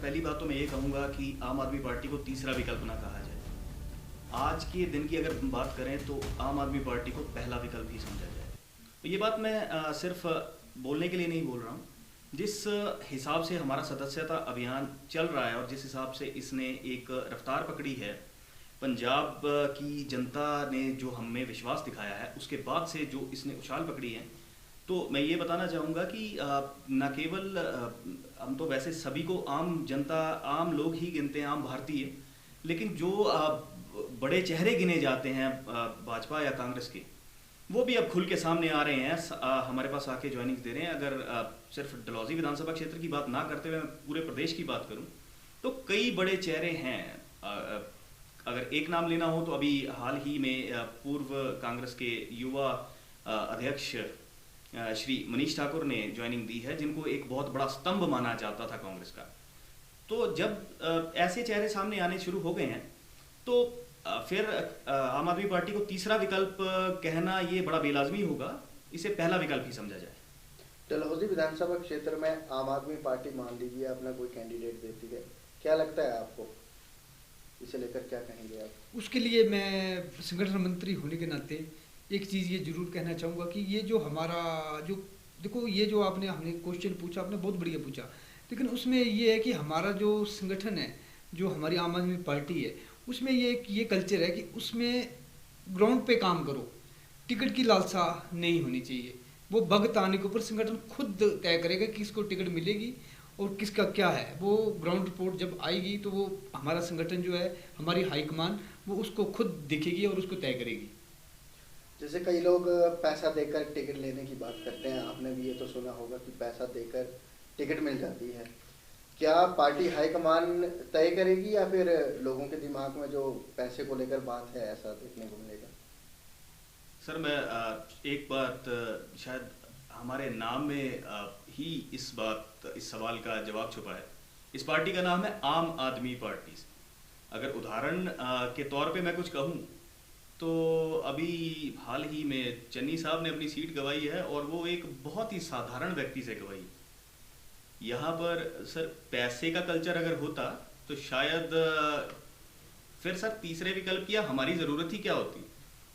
पहली बात तो मैं ये कहूँगा कि आम आदमी पार्टी को तीसरा विकल्प ना कहा जाए। आज के दिन की अगर बात करें तो आम आदमी पार्टी को पहला विकल्प ही समझा जाए। तो ये बात मैं सिर्फ बोलने के लिए नहीं बोल रहा हूँ। जिस हिसाब से हमारा सदस्यता अभियान चल रहा है और जिस हिसाब से इसने एक रफ्तार पकड़ी है, पंजाब की जनता ने जो हम में विश्वास दिखाया है, उसके बाद से जो इसने उछाल पकड़ी है, तो मैं ये बताना चाहूँगा कि न केवल हम तो वैसे सभी को आम जनता, आम लोग ही गिनते हैं, आम भारतीय, लेकिन जो बड़े चेहरे गिने जाते हैं भाजपा या कांग्रेस के, वो भी अब खुल के सामने आ रहे हैं, हमारे पास आके ज्वाइनिंग दे रहे हैं। अगर सिर्फ डलहौजी विधानसभा क्षेत्र की बात ना करते हुए मैं पूरे प्रदेश की बात करूं तो कई बड़े चेहरे हैं। अगर एक नाम लेना हो तो अभी हाल ही में पूर्व कांग्रेस के युवा अध्यक्ष श्री मनीष ठाकुर ने ज्वाइनिंग दी है, जिनको एक बहुत बड़ा स्तंभ माना जाता था कांग्रेस का। तो जब ऐसे चेहरे सामने आने शुरू हो गए हैं तो फिर आम आदमी पार्टी को तीसरा विकल्प कहना ये बड़ा बेलाजमी होगा, इसे पहला विकल्प ही समझा जाए। डलहौजी विधानसभा क्षेत्र में आम आदमी पार्टी मान लीजिए अपना कोई कैंडिडेट देती है, क्या लगता है आपको, इसे लेकर क्या कहेंगे आप? उसके लिए मैं संगठन मंत्री होने के नाते एक चीज़ ये जरूर कहना चाहूँगा कि ये जो हमारा जो देखो, ये जो हमने क्वेश्चन पूछा, आपने बहुत बढ़िया पूछा, लेकिन उसमें ये है कि हमारा जो संगठन है, जो हमारी आम आदमी पार्टी है, उसमें ये कल्चर है कि उसमें ग्राउंड पे काम करो, टिकट की लालसा नहीं होनी चाहिए। वो वक्त आने के ऊपर संगठन खुद तय करेगा कि किसको टिकट मिलेगी और किसका क्या है। वो ग्राउंड रिपोर्ट जब आएगी तो वो हमारा संगठन जो है, हमारी हाईकमान, वो उसको खुद देखेगी और उसको तय करेगी। जैसे कई लोग पैसा देकर टिकट लेने की बात करते हैं, आपने भी ये तो सुना होगा कि पैसा देकर टिकट मिल जाती है। क्या पार्टी हाईकमान तय करेगी या फिर लोगों के दिमाग में जो पैसे को लेकर बात है, ऐसा देखने को मिलेगा? सर, मैं एक बात शायद हमारे नाम में ही इस सवाल का जवाब छुपा है। इस पार्टी का नाम है आम आदमी पार्टी। अगर उदाहरण के तौर पे मैं कुछ कहूँ तो अभी हाल ही में चन्नी साहब ने अपनी सीट गंवाई है और वो एक बहुत ही साधारण व्यक्ति से गंवाई। यहाँ पर सर पैसे का कल्चर अगर होता तो शायद फिर सर तीसरे विकल्प की हमारी ज़रूरत ही क्या होती।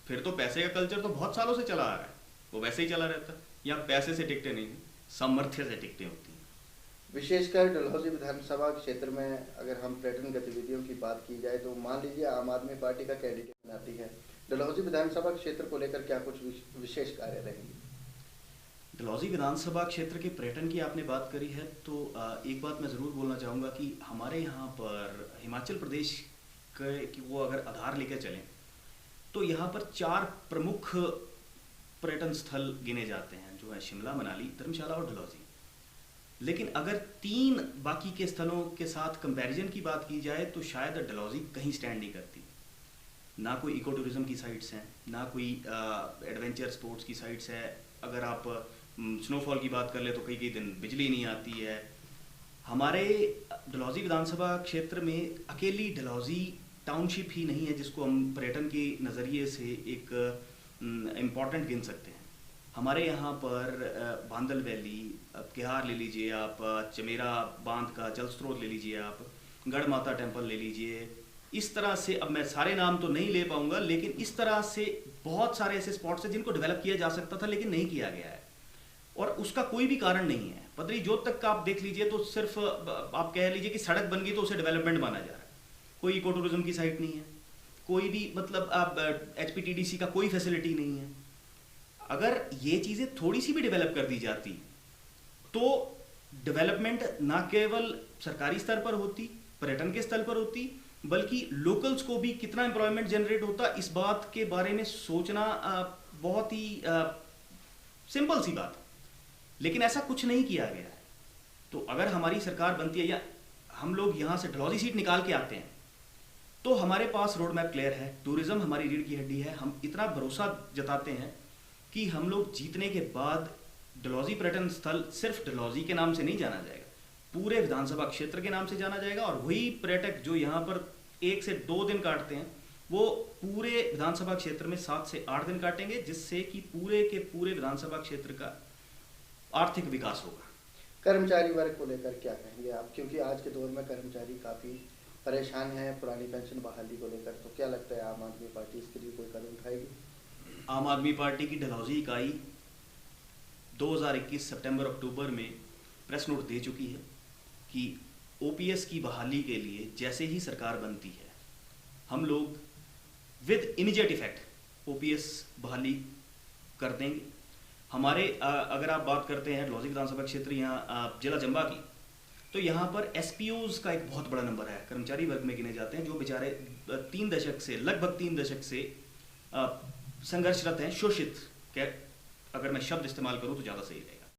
फिर तो पैसे का कल्चर तो बहुत सालों से चला आ रहा है, वो वैसे ही चला रहता। यहाँ पैसे से टिकटें नहीं, सामर्थ्य से टिकटें होती हैं। विशेषकर डलहौजी विधानसभा क्षेत्र में अगर हम पर्यटन गतिविधियों की बात की जाए तो मान लीजिए आम आदमी पार्टी का कैंडिडेट आती है, डलहौजी विधानसभा क्षेत्र को लेकर क्या कुछ विशेष कार्य रहेंगे? डलहौजी विधानसभा क्षेत्र के पर्यटन की आपने बात करी है तो एक बात मैं ज़रूर बोलना चाहूँगा कि हमारे यहाँ पर हिमाचल प्रदेश के वो अगर आधार लेकर चलें तो यहाँ पर 4 प्रमुख पर्यटन स्थल गिने जाते हैं, जो है शिमला, मनाली, धर्मशाला और डलहौजी। लेकिन अगर 3 बाकी के स्थलों के साथ कंपैरिजन की बात की जाए तो शायद डलहौजी कहीं स्टैंड नहीं करती। ना कोई इको टूरिज़म की साइट्स हैं, ना कोई एडवेंचर स्पोर्ट्स की साइट्स है। अगर आप स्नोफॉल की बात कर ले तो कई कई दिन बिजली नहीं आती है। हमारे डलहौजी विधानसभा क्षेत्र में अकेली डलहौजी टाउनशिप ही नहीं है जिसको हम पर्यटन के नज़रिए से एक इम्पॉर्टेंट गिन सकते हैं। हमारे यहाँ पर बांदल वैली, किहार ले लीजिए आप, चमेरा बांध का जल स्रोत ले लीजिए आप, गढ़ माता टेम्पल ले लीजिए। इस तरह से, अब मैं सारे नाम तो नहीं ले पाऊंगा, लेकिन इस तरह से बहुत सारे ऐसे स्पॉट्स हैं जिनको डेवलप किया जा सकता था लेकिन नहीं किया गया है, और उसका कोई भी कारण नहीं है। पदरी जोत तक का आप देख लीजिए तो सिर्फ आप कह लीजिए कि सड़क बन गई तो उसे डेवलपमेंट माना जा रहा है। कोई इको टूरिज्म की साइट नहीं है, कोई भी मतलब आप HPTDC का कोई फैसिलिटी नहीं है। अगर ये चीज़ें थोड़ी सी भी डेवलप कर दी जाती तो डेवलपमेंट ना केवल सरकारी स्तर पर होती, पर्यटन के स्तर पर होती, बल्कि लोकल्स को भी कितना एम्प्लॉयमेंट जनरेट होता, इस बात के बारे में सोचना बहुत ही सिंपल सी बात। लेकिन ऐसा कुछ नहीं किया गया है। तो अगर हमारी सरकार बनती है या हम लोग यहाँ से डलहौजी सीट निकाल के आते हैं तो हमारे पास रोड मैप क्लियर है, टूरिज्म हमारी रीढ़ की हड्डी है। हम इतना भरोसा जताते हैं कि हम लोग जीतने के बाद डलहौजी पर्यटन स्थल सिर्फ डलहौजी के नाम से नहीं जाना जाएगा, पूरे विधानसभा क्षेत्र के नाम से जाना जाएगा। और वही पर्यटक जो यहाँ पर 1 से 2 दिन काटते हैं वो पूरे विधानसभा क्षेत्र में 7 से 8 दिन काटेंगे, जिससे कि पूरे के पूरे विधानसभा क्षेत्र का आर्थिक विकास होगा। कर्मचारी वर्ग को लेकर क्या कहेंगे आप, क्योंकि आज के दौर में कर्मचारी काफ़ी परेशान हैं पुरानी पेंशन बहाली को लेकर, तो क्या लगता है आम आदमी पार्टी इसके लिए कोई कदम उठाएगी? आम आदमी पार्टी की डलहौजी इकाई 2021 सितंबर अक्टूबर में प्रेस नोट दे चुकी है कि ओपीएस की बहाली के लिए जैसे ही सरकार बनती है हम लोग विद इमीडिएट इफेक्ट ओपीएस बहाली कर देंगे। हमारे अगर आप बात करते हैं डलहौजी विधानसभा क्षेत्र यहाँ जिला चंबा की, तो यहाँ पर एसपीओज का एक बहुत बड़ा नंबर है, कर्मचारी वर्ग में गिने जाते हैं, जो बेचारे 3 दशक से लगभग 3 दशक से संघर्षरत हैं, शोषित, अगर मैं शब्द इस्तेमाल करूँ तो ज़्यादा सही है।